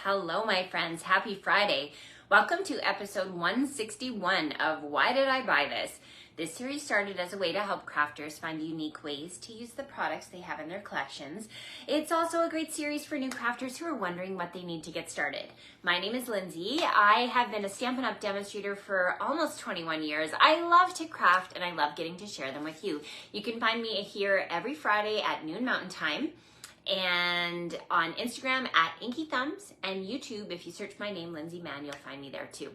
Hello, my friends. Happy Friday. Welcome to episode 161 of Why Did I Buy This? This series started as a way to help crafters find unique ways to use the products they have in their collections. It's also a great series for new crafters who are wondering what they need to get started. My name is Lindsay. I have been a Stampin' Up! Demonstrator for almost 21 years. I love to craft and I love getting to share them with you. You can find me here every Friday at noon Mountain Time, and on Instagram at Inky Thumbs, and YouTube, if you search my name, Lindsay Mann, you'll find me there too.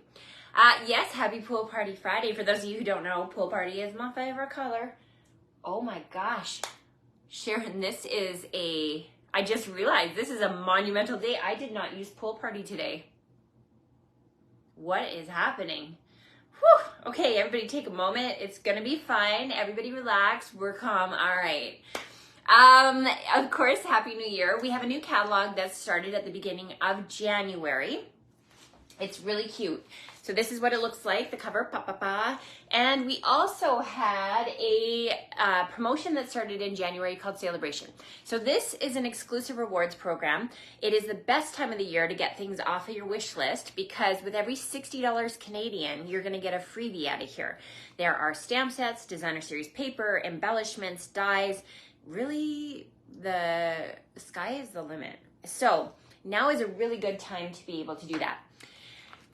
Yes, happy Pool Party Friday. For those of you who don't know, pool party is my favorite color. Oh my gosh. Sharon, I just realized this is a monumental day. I did not use pool party today. What is happening? Whew. Okay, everybody take a moment. It's gonna be fine. Everybody relax. We're calm. All right. Of course, Happy New Year. We have a new catalog that started at the beginning of January. It's really cute. So this is what it looks like, the cover, and we also had a promotion that started in January called Celebration. So this is an exclusive rewards program. It is the best time of the year to get things off of your wish list, because with every $60 Canadian, you're gonna get a freebie out of here. There are stamp sets, designer series paper, embellishments, dies. Really, the sky is the limit. So now is a really good time to be able to do that.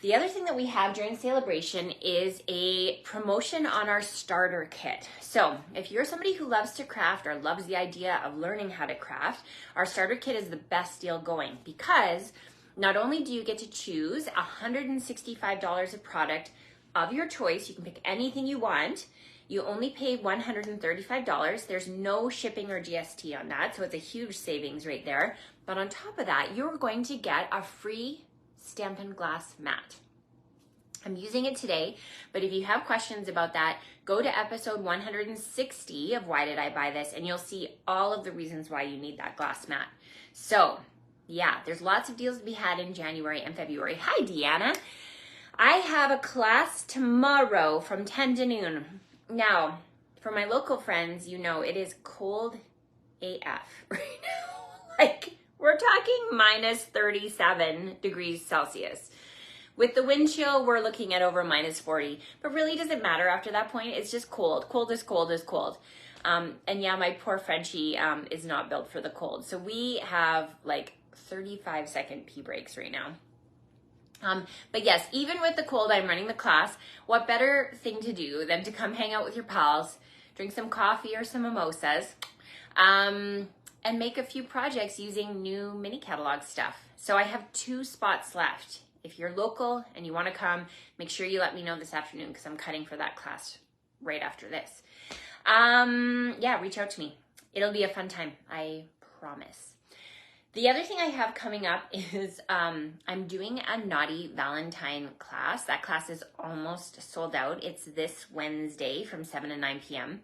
The other thing that we have during Celebration is a promotion on our starter kit. So if you're somebody who loves to craft or loves the idea of learning how to craft, our starter kit is the best deal going, because not only do you get to choose $165 of product of your choice, you can pick anything you want. You only pay $135. There's no shipping or GST on that, so it's a huge savings right there. But on top of that, you're going to get a free Stampin' Glass mat. I'm using it today, but if you have questions about that, go to episode 160 of Why Did I Buy This, and you'll see all of the reasons why you need that glass mat. So yeah, there's lots of deals to be had in January and February. Hi, Deanna. I have a class tomorrow from 10 to noon. Now, for my local friends, you know it is cold AF right now. Like, we're talking minus 37 degrees Celsius. With the wind chill, we're looking at over minus 40. But really doesn't matter after that point. It's just cold. Cold is cold is cold. And yeah, my poor Frenchie is not built for the cold. So we have like 35-second pee breaks right now. But yes, even with the cold, I'm running the class. What better thing to do than to come hang out with your pals, drink some coffee or some mimosas, and make a few projects using new mini catalog stuff. So I have 2 spots left. If you're local and you want to come, make sure you let me know this afternoon, because I'm cutting for that class right after this. Yeah, reach out to me. It'll be a fun time, I promise. The other thing I have coming up is I'm doing a Naughty Valentine class. That class is almost sold out. It's this Wednesday from 7 to 9 p.m.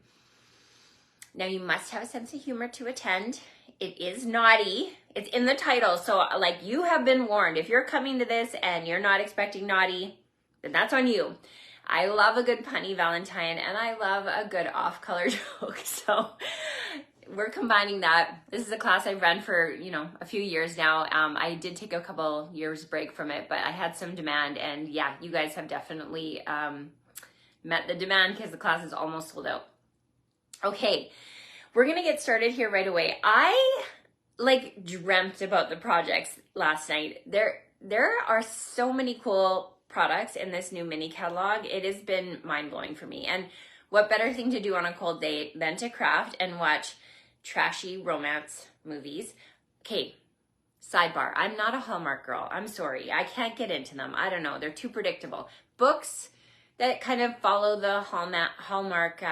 Now, you must have a sense of humor to attend. It is naughty. It's in the title. So, like, you have been warned. If you're coming to this and you're not expecting naughty, then that's on you. I love a good punny Valentine, and I love a good off-color joke. So we're combining that. This is a class I've run for, a few years now. I did take a couple years break from it, but I had some demand, and yeah, you guys have definitely met the demand, because the class is almost sold out. Okay, we're gonna get started here right away. I dreamt about the projects last night. There are so many cool products in this new mini catalog. It has been mind-blowing for me. And what better thing to do on a cold day than to craft and watch trashy romance movies. Okay, sidebar, I'm not a Hallmark girl. I'm sorry, I can't get into them. I don't know, they're too predictable. Books that kind of follow the Hallmark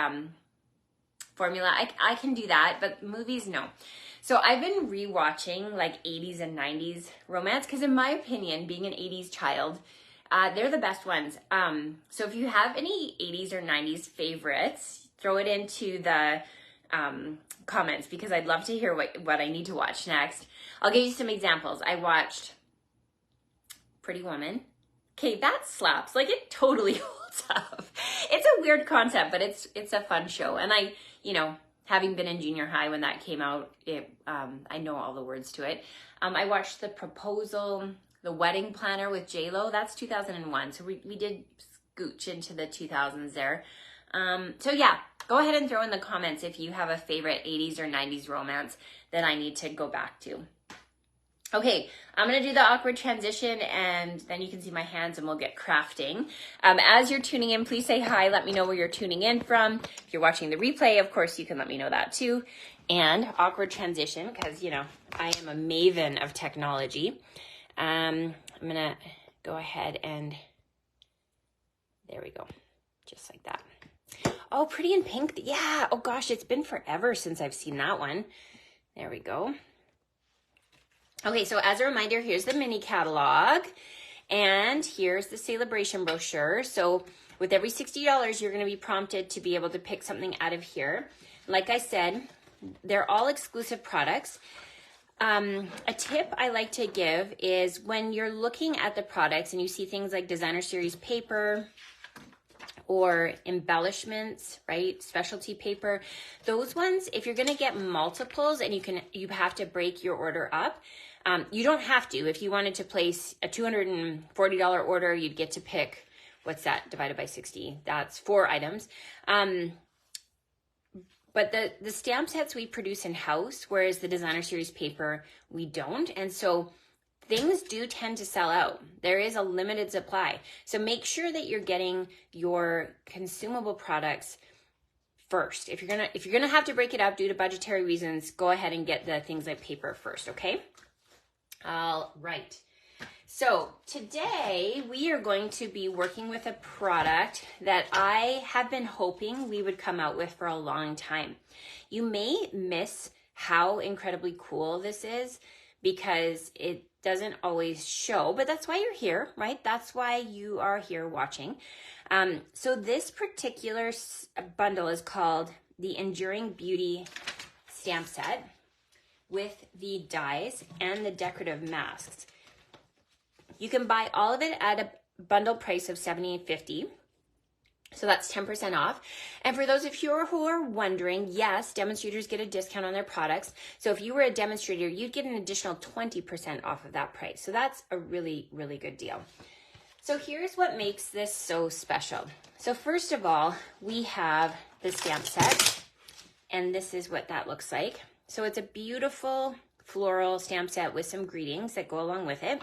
formula, I can do that, but movies, no. So I've been rewatching like 80s and 90s romance, because in my opinion, being an 80s child, they're the best ones. So if you have any 80s or 90s favorites, throw it into the comments, because I'd love to hear what I need to watch next. I'll give you some examples. I watched Pretty Woman. Okay, that slaps. Like, it totally holds up. It's a weird concept, but it's a fun show. And I, having been in junior high when that came out, I know all the words to it. I watched The Proposal. the wedding planner with J-Lo, that's 2001. So we did scooch into the 2000s there. So yeah, go ahead and throw in the comments if you have a favorite 80s or 90s romance that I need to go back to. Okay, I'm going to do the awkward transition and then you can see my hands and we'll get crafting. As you're tuning in, please say hi. Let me know where you're tuning in from. If you're watching the replay, of course, you can let me know that too. And awkward transition, because, you know, I am a maven of technology. I'm going to go ahead and there we go. Just like that. Oh, Pretty in Pink. Yeah. Oh gosh, it's been forever since I've seen that one. There we go. Okay, so as a reminder, here's the mini catalog and here's the celebration brochure. So with every $60, you're going to be prompted to be able to pick something out of here. Like I said, they're all exclusive products. A tip I like to give is when you're looking at the products and you see things like designer series paper or embellishments, right? Specialty paper. Those ones, if you're going to get multiples and you have to break your order up, you don't have to. If you wanted to place a $240 order, you'd get to pick, what's that divided by 60? That's 4 items. But the stamp sets we produce in-house, whereas the designer series paper, we don't. And so things do tend to sell out. There is a limited supply. So make sure that you're getting your consumable products first. If you're gonna have to break it up due to budgetary reasons, go ahead and get the things like paper first, okay? All right. So today we are going to be working with a product that I have been hoping we would come out with for a long time. You may miss how incredibly cool this is because it doesn't always show, but that's why you're here, right? That's why you are here watching. So this particular bundle is called the Enduring Beauty Stamp Set with the dies and the decorative masks. You can buy all of it at a bundle price of $78.50. So that's 10% off. And for those of you who are wondering, yes, demonstrators get a discount on their products. So if you were a demonstrator, you'd get an additional 20% off of that price. So that's a really, really good deal. So here's what makes this so special. So first of all, we have the stamp set, and this is what that looks like. So it's a beautiful floral stamp set with some greetings that go along with it.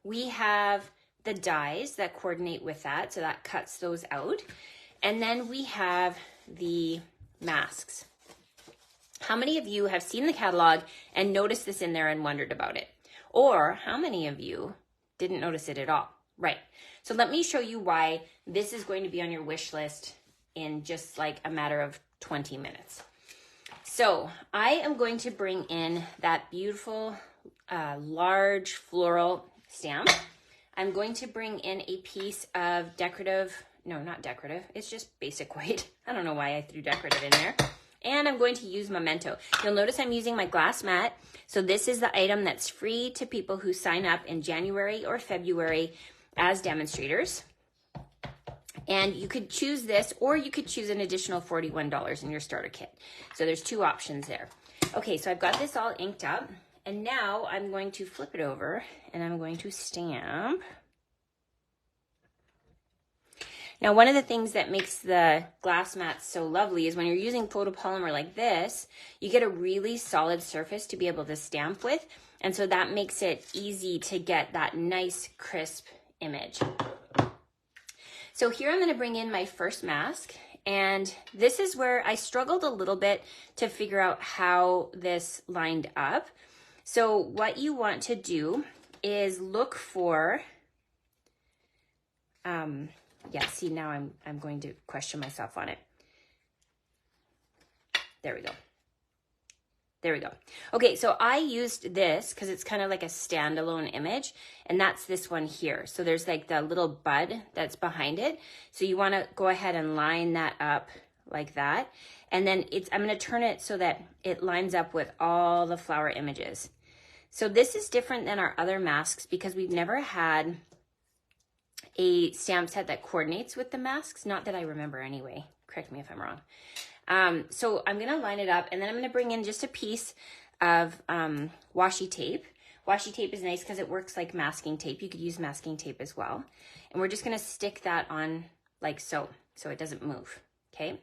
We have the dies that coordinate with that, so that cuts those out. And then we have the masks. How many of you have seen the catalog and noticed this in there and wondered about it? Or how many of you didn't notice it at all? Right. So let me show you why this is going to be on your wish list in just like a matter of 20 minutes. So I am going to bring in that beautiful large floral stamp. I'm going to bring in a piece of decorative, no, not decorative, it's just basic white. I don't know why I threw decorative in there. And I'm going to use Memento. You'll notice I'm using my glass mat. So this is the item that's free to people who sign up in January or February as demonstrators. And you could choose this, or you could choose an additional $41 in your starter kit. So there's 2 options there. Okay, so I've got this all inked up. And now I'm going to flip it over and I'm going to stamp. Now, one of the things that makes the glass mats so lovely is when you're using photopolymer like this, you get a really solid surface to be able to stamp with. And so that makes it easy to get that nice, crisp image. So here I'm going to bring in my first mask. And this is where I struggled a little bit to figure out how this lined up. So what you want to do is look for, yeah, see now I'm going to question myself on it. There we go. There we go. Okay, so I used this because it's kind of like a standalone image, and that's this one here. So there's like the little bud that's behind it. So you want to go ahead and line that up like that. And then I'm going to turn it so that it lines up with all the flower images. So this is different than our other masks because we've never had a stamp set that coordinates with the masks. Not that I remember anyway. Correct me if I'm wrong. So I'm going to line it up, and then I'm going to bring in just a piece of washi tape. Washi tape is nice because it works like masking tape. You could use masking tape as well. And we're just gonna stick that on like so it doesn't move, okay?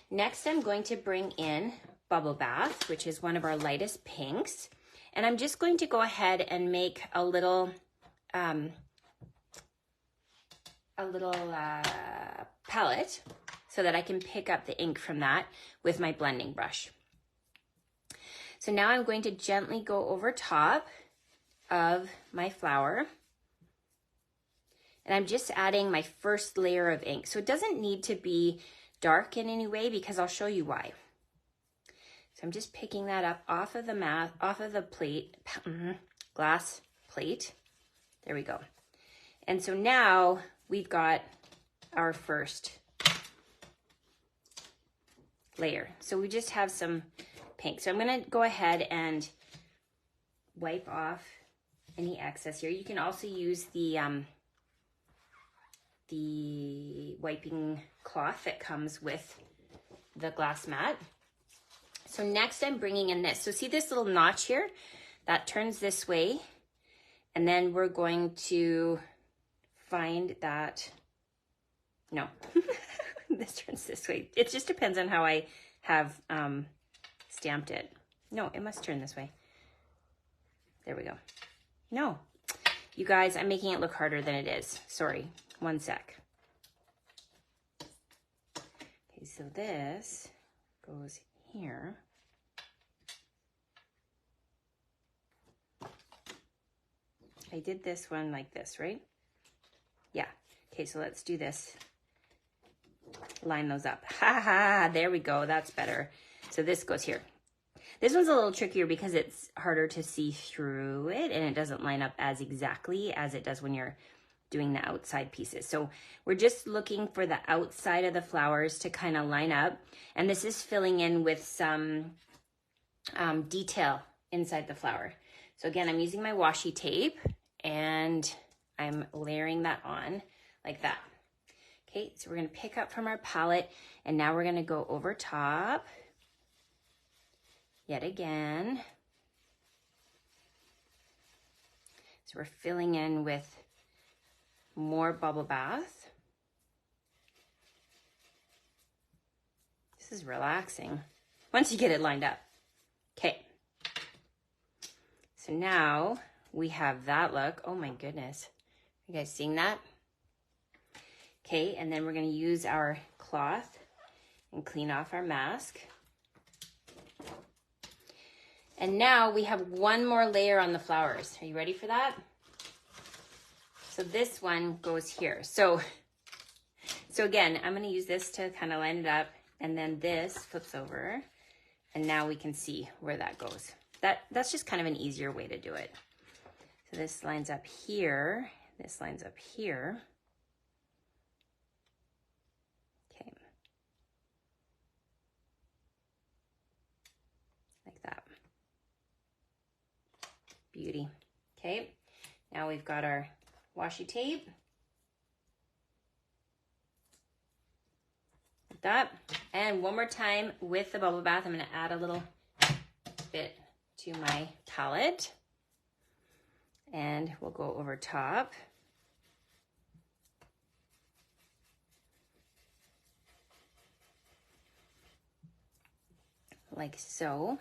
Next, I'm going to bring in Bubble Bath, which is one of our lightest pinks. And I'm just going to go ahead and make a little palette so that I can pick up the ink from that with my blending brush. So now I'm going to gently go over top of my flower. And I'm just adding my first layer of ink. So it doesn't need to be dark in any way because I'll show you why. So I'm just picking that up off of the plate, glass plate. There we go. And so now we've got our first layer. So we just have some pink. So I'm gonna go ahead and wipe off any excess here. You can also use the wiping cloth that comes with the glass mat. So next I'm bringing in this. So see this little notch here? That turns this way. And then we're going to find that, no, this turns this way. It just depends on how I have stamped it. No, it must turn this way. There we go. No, you guys, I'm making it look harder than it is. Sorry, one sec. Okay, so this goes here. I did this one like this, right? Yeah. Okay, so let's do this. Line those up. Ha ha, there we go. That's better. So this goes here. This one's a little trickier because it's harder to see through it and it doesn't line up as exactly as it does when you're doing the outside pieces. So we're just looking for the outside of the flowers to kind of line up. And this is filling in with some detail inside the flower. So again, I'm using my washi tape and I'm layering that on like that. Okay, so we're gonna pick up from our palette and now we're gonna go over top yet again. So we're filling in with more Bubble Bath. This is relaxing once you get it lined up. Okay, so now we have that look. Oh my goodness, you guys seeing that? Okay, and then we're gonna use our cloth and clean off our mask. And now we have one more layer on the flowers. Are you ready for that? So this one goes here. So again, I'm gonna use this to kind of line it up, and then this flips over, and now we can see where that goes. That's just kind of an easier way to do it. So this lines up here, this lines up here. Okay. Like that. Beauty. Okay, now we've got our washi tape. Like that. And one more time with the Bubble Bath, I'm gonna add a little bit to my palette. And we'll go over top. Like so.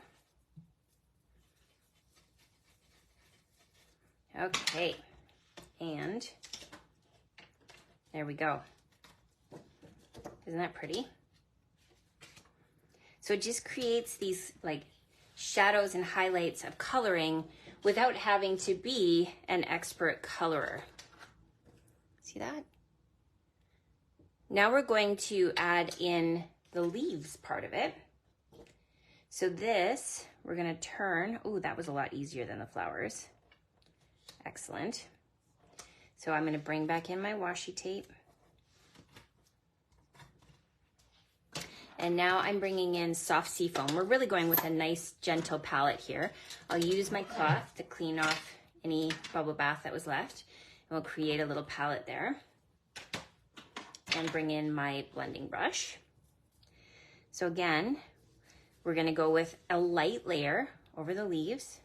Okay, and there we go. Isn't that pretty? So it just creates these like shadows and highlights of coloring without having to be an expert colorer. See that? Now we're going to add in the leaves part of it. So this, we're gonna turn, oh, that was a lot easier than the flowers. Excellent. So I'm gonna bring back in my washi tape. And now I'm bringing in soft seafoam. We're really going with a nice gentle palette here. I'll use my cloth to clean off any Bubble Bath that was left. And we'll create a little palette there. And bring in my blending brush. So again, we're gonna go with a light layer over the leaves.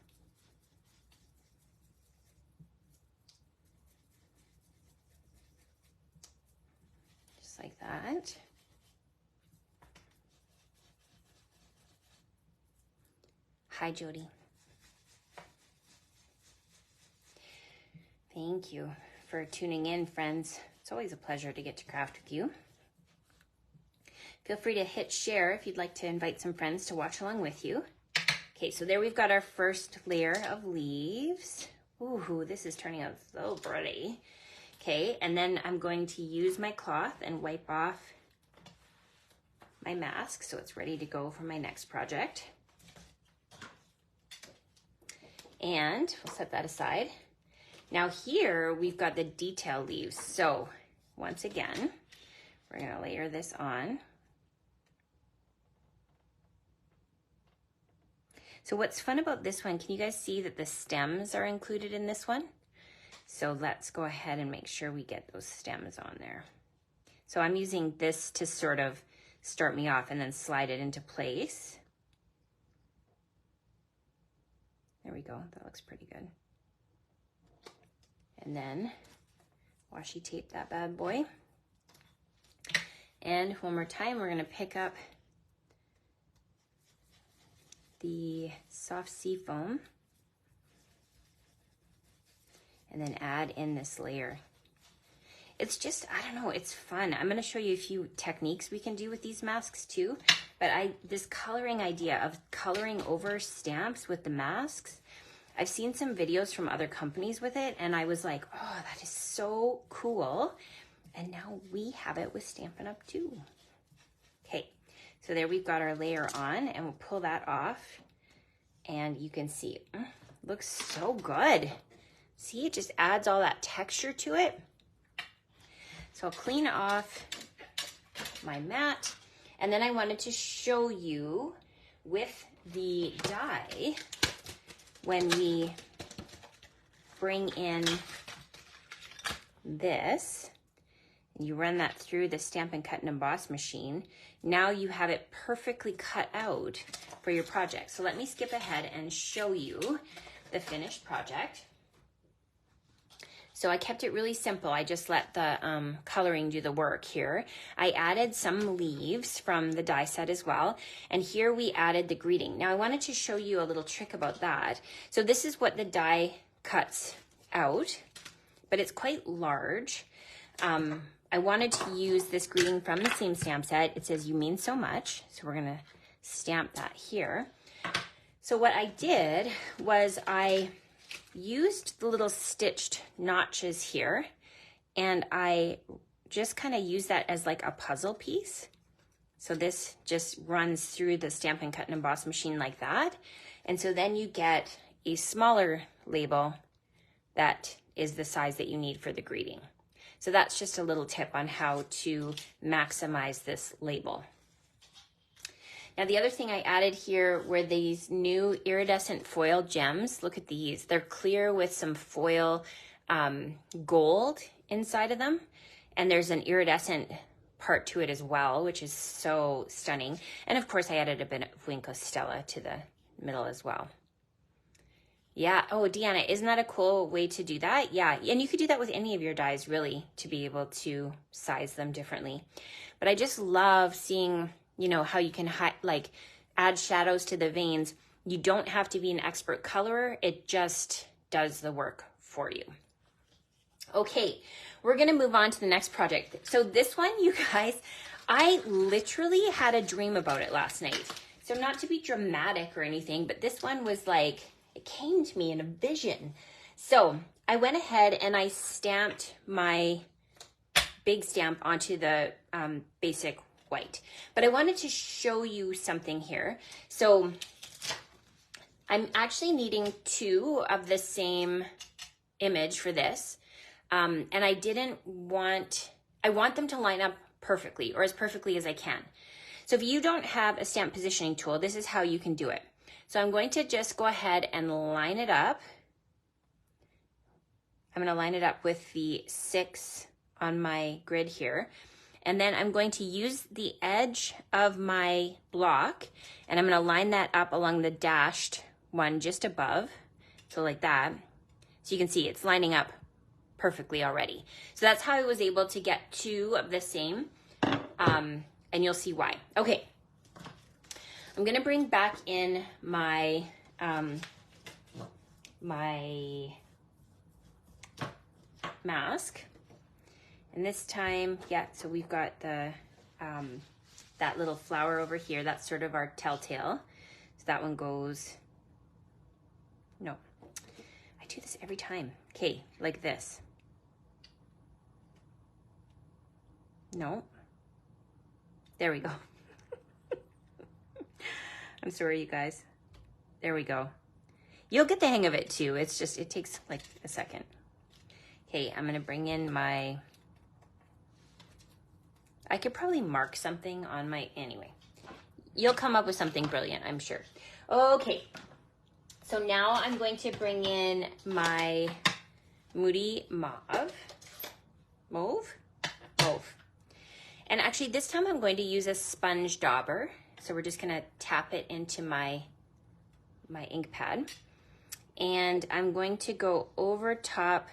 like that. Hi, Jody. Thank you for tuning in, friends. It's always a pleasure to get to craft with you. Feel free to hit share if you'd like to invite some friends to watch along with you. Okay, so there we've got our first layer of leaves. Ooh, this is turning out so pretty. Okay, and then I'm going to use my cloth and wipe off my mask so it's ready to go for my next project. And we'll set that aside. Now here we've got the detail leaves. So once again, we're gonna layer this on. So what's fun about this one, can you guys see that the stems are included in this one? So let's go ahead and make sure we get those stems on there. So I'm using this to sort of start me off and then slide it into place. There we go, that looks pretty good. And then washi tape that bad boy. And one more time, we're gonna pick up the soft sea foam and then add in this layer. It's just, I don't know, it's fun. I'm gonna show you a few techniques we can do with these masks too, but this coloring idea of coloring over stamps with the masks, I've seen some videos from other companies with it and I was like, oh, that is so cool. And now we have it with Stampin' Up too. Okay, so there we've got our layer on and we'll pull that off and you can see, looks so good. See, it just adds all that texture to it. So I'll clean off my mat and then I wanted to show you with the die, when we bring in this, and you run that through the Stampin' Cut and Emboss machine, now you have it perfectly cut out for your project. So let me skip ahead and show you the finished project. So I kept it really simple. I just let the coloring do the work here. I added some leaves from the die set as well. And here we added the greeting. Now I wanted to show you a little trick about that. So this is what the die cuts out, but it's quite large. I wanted to use this greeting from the same stamp set. It says, "You mean so much." So we're gonna stamp that here. So what I did was I used the little stitched notches here and I just kind of use that as like a puzzle piece. So this just runs through the Stampin' Cut and Emboss machine like that. And so then you get a smaller label that is the size that you need for the greeting. So that's just a little tip on how to maximize this label. Now the other thing I added here were these new iridescent foil gems. Look at these. They're clear with some foil gold inside of them. And there's an iridescent part to it as well, which is so stunning. And of course I added a bit of Wink of Stella to the middle as well. Yeah, oh Deanna, isn't that a cool way to do that? Yeah, and you could do that with any of your dies really to be able to size them differently. But I just love seeing, you know, how you can like add shadows to the veins. You don't have to be an expert colorer. It just does the work for you. Okay, we're gonna move on to the next project. So this one, you guys, I literally had a dream about it last night. So not to be dramatic or anything, but this one was like, it came to me in a vision. So I went ahead and I stamped my big stamp onto the basic white. But I wanted to show you something here. So I'm actually needing two of the same image for this. And I want them to line up perfectly, or as perfectly as I can. So if you don't have a stamp positioning tool, this is how you can do it. So I'm going to just go ahead and line it up. I'm going to line it up with the 6 on my grid here. And then I'm going to use the edge of my block and I'm going to line that up along the dashed one just above. So like that. So you can see it's lining up perfectly already. So that's how I was able to get two of the same and you'll see why. Okay, I'm gonna bring back in my my mask, and this time, yeah, so we've got the that little flower over here. That's sort of our telltale. So that one goes, no, I do this every time. Okay, like this. No, there we go. I'm sorry, you guys. There we go. You'll get the hang of it too. It's just, it takes like a second. Okay, I'm gonna bring in my, I could probably mark something on my, anyway. You'll come up with something brilliant, I'm sure. Okay, so now I'm going to bring in my Moody Mauve. And actually this time I'm going to use a sponge dauber. So we're just gonna tap it into my ink pad. And I'm going to go over top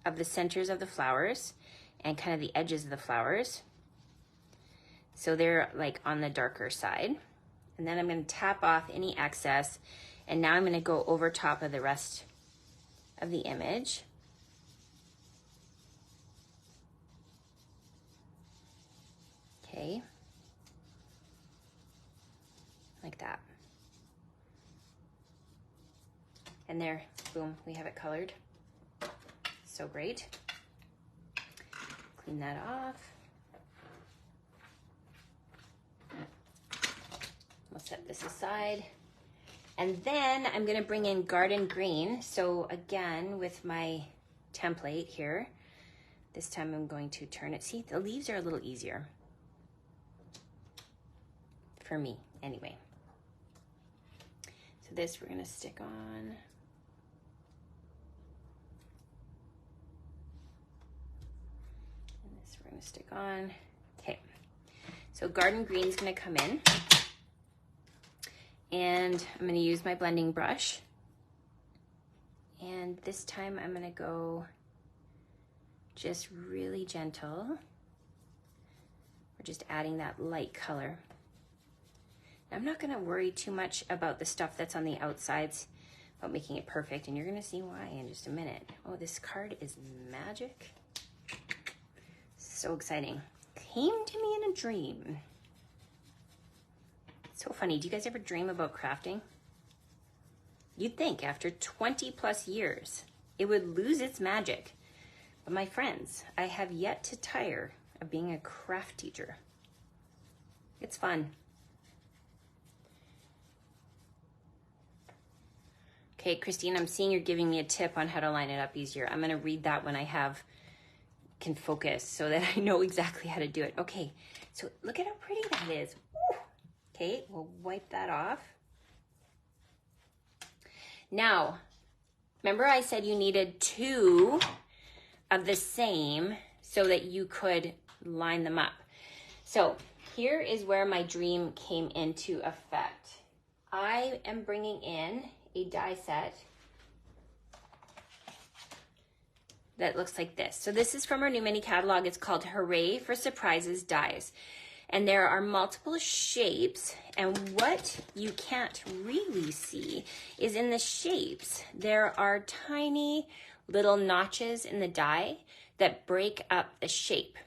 of the centers of the flowers and kind of the edges of the flowers. So they're like on the darker side. And then I'm gonna tap off any excess. And now I'm gonna go over top of the rest of the image. Okay. Like that. And there, boom, we have it colored. So great. Clean that off. We'll set this aside. And then I'm gonna bring in garden green. So again, with my template here, this time I'm going to turn it. See, the leaves are a little easier. For me, anyway. So this we're gonna stick on. And this we're gonna stick on. Okay, so garden green's gonna come in. And I'm gonna use my blending brush. And this time I'm gonna go just really gentle. We're just adding that light color. I'm not gonna worry too much about the stuff that's on the outsides, about making it perfect, and you're gonna see why in just a minute. Oh, this card is magic. So exciting. Came to me in a dream. So funny, do you guys ever dream about crafting? You'd think after 20 plus years, it would lose its magic. But my friends, I have yet to tire of being a craft teacher. It's fun. Okay, Christine, I'm seeing you're giving me a tip on how to line it up easier. I'm gonna read that when I can focus so that I know exactly how to do it. Okay, so look at how pretty that is. Woo. Okay, we'll wipe that off. Now, remember I said you needed 2 of the same so that you could line them up. So here is where my dream came into effect. I am bringing in a die set that looks like this. So this is from our new mini catalog. It's called Hooray for Surprises Dies. And there are multiple shapes, and what you can't really see is in the shapes, there are tiny little notches in the die that break up the shape.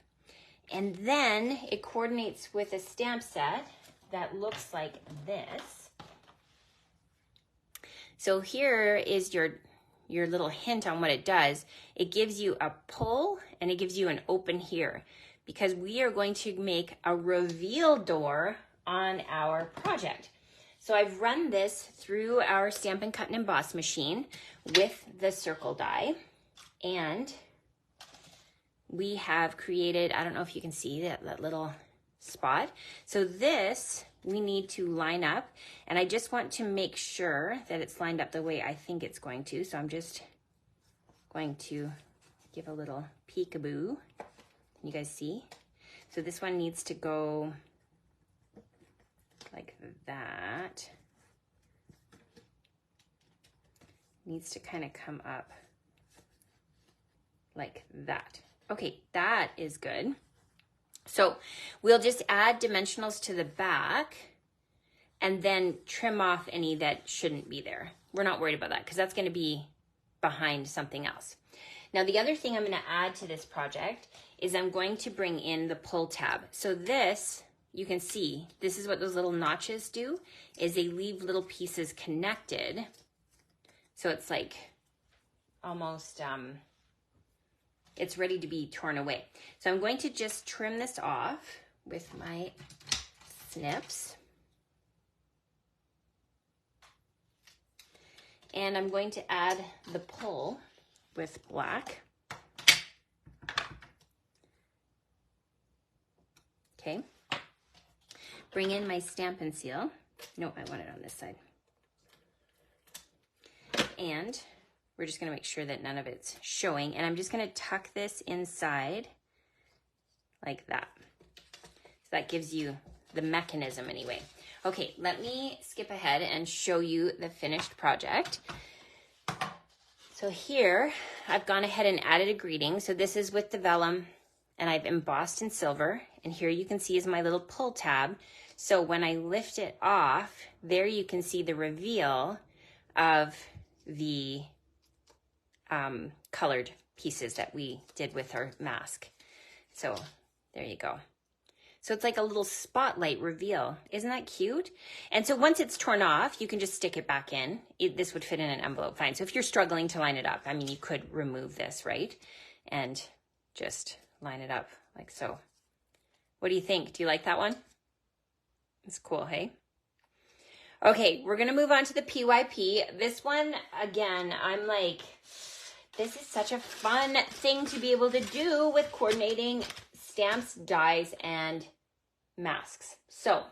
And then it coordinates with a stamp set that looks like this. So here is your little hint on what it does. It gives you a pull and it gives you an open here, because we are going to make a reveal door on our project. So I've run this through our Stampin' Cut and Emboss machine with the circle die, and we have created, I don't know if you can see that little spot. So this we need to line up, and I just want to make sure that it's lined up the way I think it's going to. So I'm just going to give a little peekaboo. Can you guys see? So this one needs to go like that. Needs to kind of come up like that. Okay, that is good. So we'll just add dimensionals to the back and then trim off any that shouldn't be there. We're not worried about that because that's going to be behind something else. Now the other thing I'm going to add to this project is I'm going to bring in the pull tab. So this, you can see, this is what those little notches do, is they leave little pieces connected. So it's like almost, it's ready to be torn away. So I'm going to just trim this off with my snips. And I'm going to add the pull with black. Okay. Bring in my Stampin' Seal. No, I want it on this side. And we're just going to make sure that none of it's showing. And I'm just going to tuck this inside like that. So that gives you the mechanism anyway. Okay, let me skip ahead and show you the finished project. So here, I've gone ahead and added a greeting. So this is with the vellum, and I've embossed in silver. And here you can see is my little pull tab. So when I lift it off, there you can see the reveal of the colored pieces that we did with our mask. So there you go. So it's like a little spotlight reveal. Isn't that cute? And so once it's torn off, you can just stick it back in. This would fit in an envelope fine. So if you're struggling to line it up, I mean, you could remove this, right? And just line it up like so. What do you think? Do you like that one? It's cool, hey? Okay, we're gonna move on to the PYP. This one, again, I'm like, this is such a fun thing to be able to do with coordinating stamps, dies, and masks. So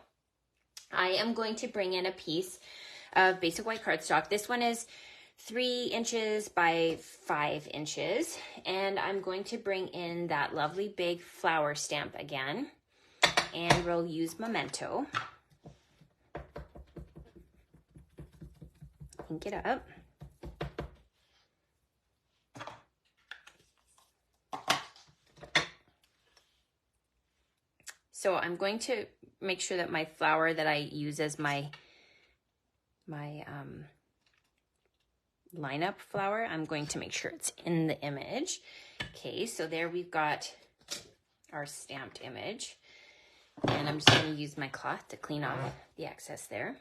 I am going to bring in a piece of basic white cardstock. This one is 3 inches by 5 inches. And I'm going to bring in that lovely big flower stamp again. And we'll use Memento. Ink it up. So I'm going to make sure that my flower that I use as my lineup flower, I'm going to make sure it's in the image. Okay, so there we've got our stamped image. And I'm just going to use my cloth to clean off the excess there.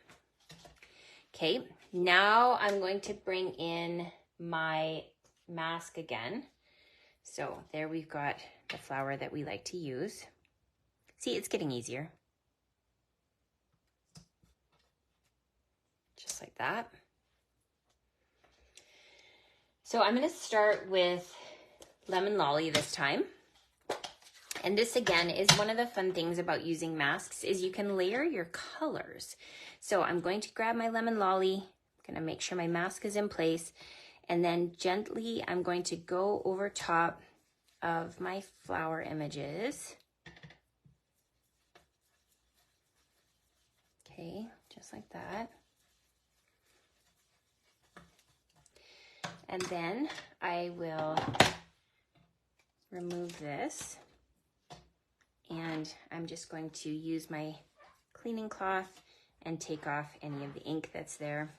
Okay, now I'm going to bring in my mask again. So there we've got the flower that we like to use. See, it's getting easier. Just like that. So I'm going to start with Lemon Lolly this time. And this again is one of the fun things about using masks is you can layer your colors. So I'm going to grab my Lemon Lolly, I'm going to make sure my mask is in place, and then gently I'm going to go over top of my flower images. Okay, just like that. And then I will remove this. And I'm just going to use my cleaning cloth and take off any of the ink that's there.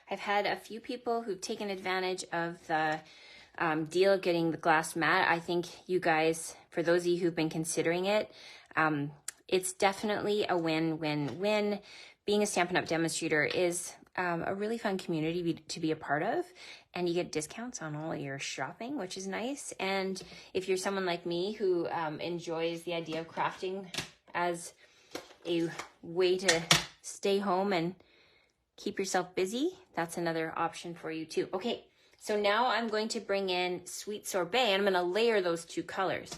I've had a few people who've taken advantage of the deal of getting the glass mat. I think you guys, for those of you who've been considering it, it's definitely a win-win-win. Being a Stampin' Up! Demonstrator is a really fun community to be a part of, and you get discounts on all your shopping, which is nice. And if you're someone like me who enjoys the idea of crafting as a way to stay home and keep yourself busy, that's another option for you too. Okay, so now I'm going to bring in Sweet Sorbet, and I'm going to layer those 2 colors.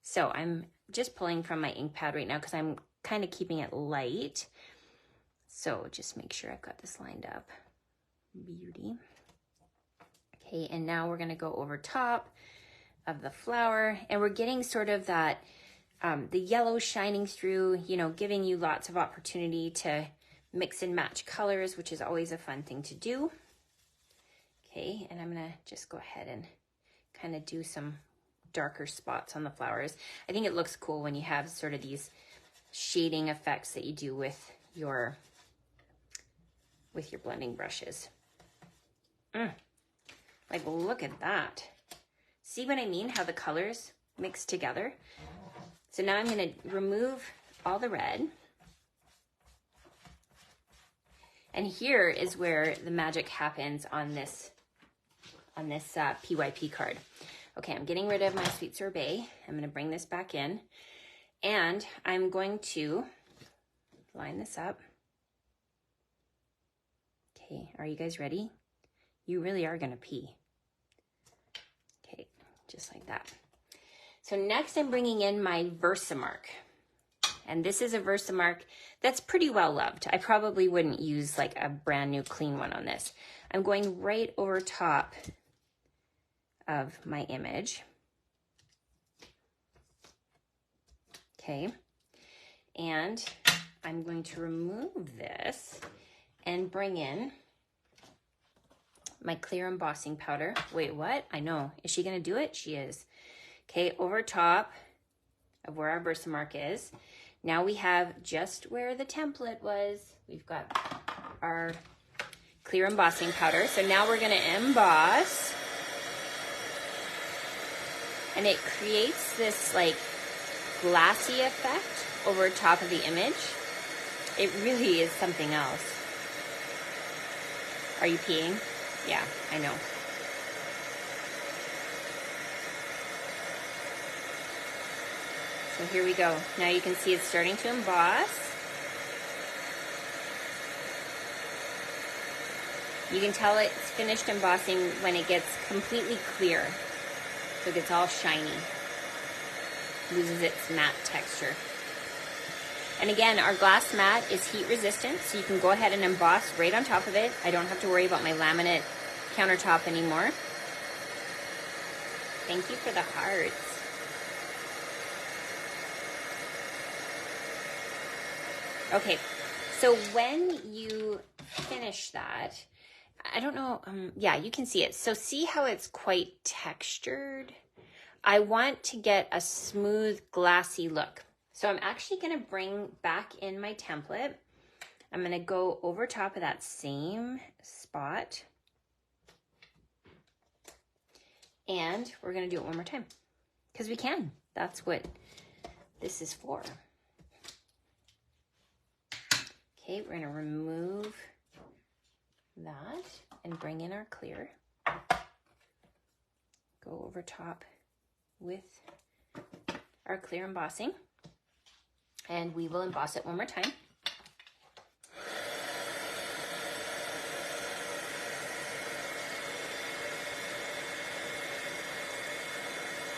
So I'm just pulling from my ink pad right now because I'm kind of keeping it light. So just make sure I've got this lined up. Beauty. Okay, and now we're going to go over top of the flower, and we're getting sort of that, the yellow shining through, you know, giving you lots of opportunity to mix and match colors, which is always a fun thing to do. Okay, and I'm going to just go ahead and kind of do some darker spots on the flowers. I think it looks cool when you have sort of these shading effects that you do with your blending brushes. Like, look at that. See what I mean? How the colors mix together? So now I'm going to remove all the red. And here is where the magic happens on this PYP card. Okay, I'm getting rid of my sweet sorbet. I'm going to bring this back in. And I'm going to line this up. Okay, are you guys ready? You really are going to pee. Okay, just like that. So next I'm bringing in my Versamark. And this is a Versamark that's pretty well loved. I probably wouldn't use like a brand new clean one on this. I'm going right over top of my image. Okay, and I'm going to remove this and bring in my clear embossing powder. Wait, what? I know. Is she gonna do it? She is. Okay, over top of where our Versamark is. Now we have just where the template was. We've got our clear embossing powder. So now we're gonna emboss. And it creates this like glassy effect over top of the image. It really is something else. Are you peeing? Yeah, I know. So here we go. Now you can see it's starting to emboss. You can tell it's finished embossing when it gets completely clear. So it gets all shiny. Loses its matte texture. And again, our glass mat is heat resistant, so you can go ahead and emboss right on top of it. I don't have to worry about my laminate countertop anymore. Thank you for the hearts. Okay, so when you finish that, I don't know, yeah, you can see it. So see how it's quite textured? I want to get a smooth, glassy look. So I'm actually gonna bring back in my template. I'm gonna go over top of that same spot. And we're gonna do it one more time, because we can. That's what this is for. Okay, we're gonna remove that and bring in our clear. Go over top with our clear embossing. And we will emboss it one more time.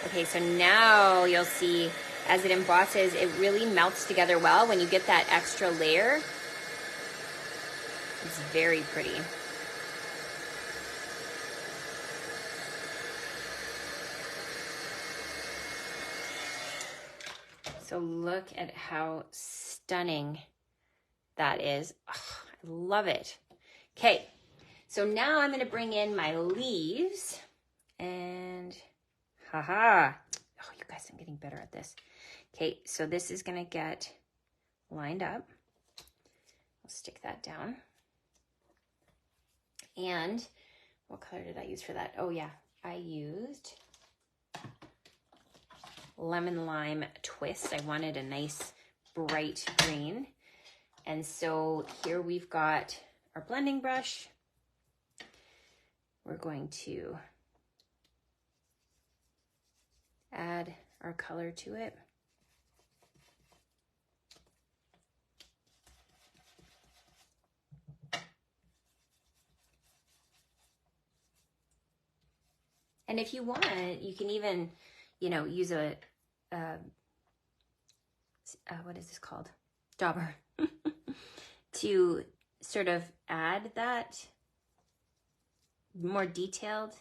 Okay, so now you'll see as it embosses, it really melts together well. When you get that extra layer, it's very pretty. So look at how stunning that is. Oh, I love it. Okay, so now I'm gonna bring in my leaves and haha. Oh, you guys, I'm getting better at this. Okay, so this is gonna get lined up. I'll stick that down. And what color did I use for that? Oh yeah, I used lemon lime twist. I wanted a nice bright green. And so here we've got our blending brush. We're going to add our color to it. And if you want, you can even, you know, use a, what is this called? Dauber. To sort of add that more detailed.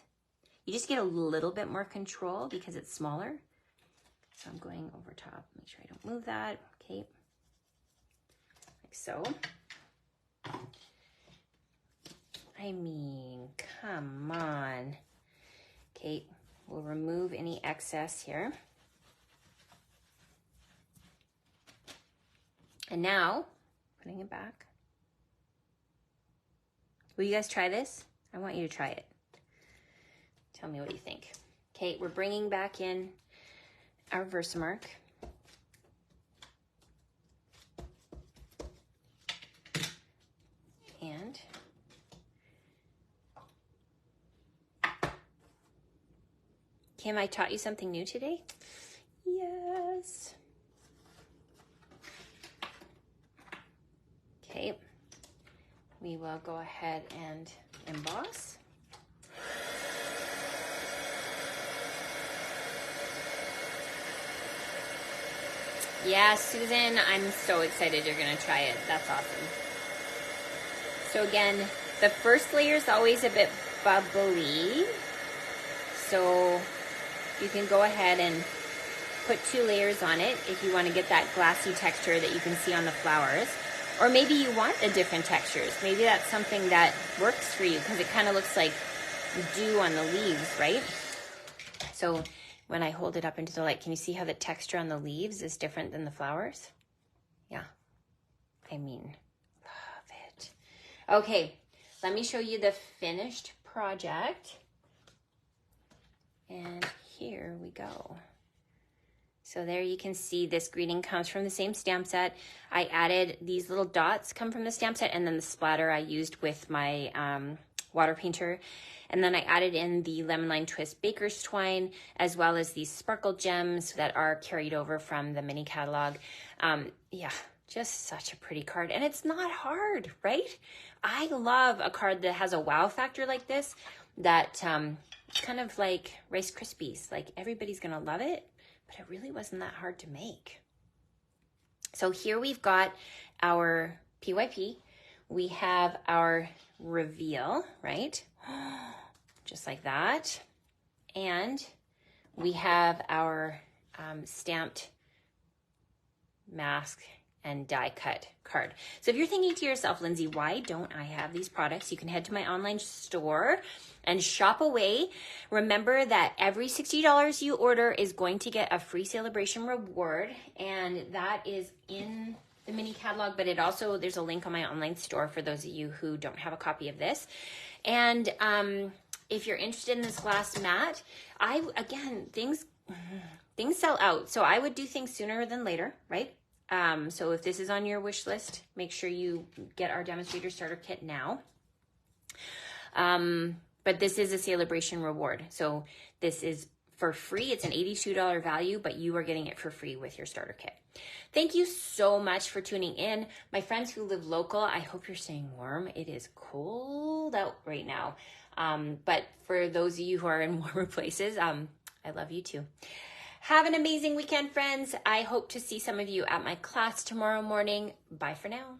You just get a little bit more control because it's smaller. So I'm going over top, make sure I don't move that. Okay, like so. I mean, come on. Okay, we'll remove any excess here. And now, putting it back. Will you guys try this? I want you to try it. Tell me what you think. Okay, we're bringing back in our Versamark. And Kim, I taught you something new today? Yes. Okay, we will go ahead and emboss. Yeah, Susan, I'm so excited you're gonna try it. That's awesome. So again, the first layer is always a bit bubbly. So you can go ahead and put 2 layers on it if you want to get that glassy texture that you can see on the flowers. Or maybe you want a different textures. Maybe that's something that works for you because it kind of looks like dew on the leaves, right? So when I hold it up into the light, can you see how the texture on the leaves is different than the flowers? Yeah, I mean, love it. Okay, let me show you the finished project. And here we go. So there you can see this greeting comes from the same stamp set. I added these little dots come from the stamp set, and then the splatter I used with my water painter. And then I added in the Lemon Lime Twist Baker's Twine, as well as these sparkle gems that are carried over from the mini catalog. Yeah, just such a pretty card. And it's not hard, right? I love a card that has a wow factor like this, that it's kind of like Rice Krispies. Like everybody's gonna love it, but it really wasn't that hard to make. So here we've got our PYP. We have our reveal, right? Just like that. And we have our stamped mask and die cut card. So if you're thinking to yourself, Lindsay, why don't I have these products? You can head to my online store and shop away. Remember that every $60 you order is going to get a free celebration reward, and that is in the mini catalog, but it also, there's a link on my online store for those of you who don't have a copy of this. And if you're interested in this glass mat, things sell out. So I would do things sooner than later, right? So if this is on your wish list, make sure you get our demonstrator starter kit now. But this is a celebration reward. So this is for free. It's an $82 value, but you are getting it for free with your starter kit. Thank you so much for tuning in. My friends who live local, I hope you're staying warm. It is cold out right now. But for those of you who are in warmer places, I love you too. Have an amazing weekend, friends. I hope to see some of you at my class tomorrow morning. Bye for now.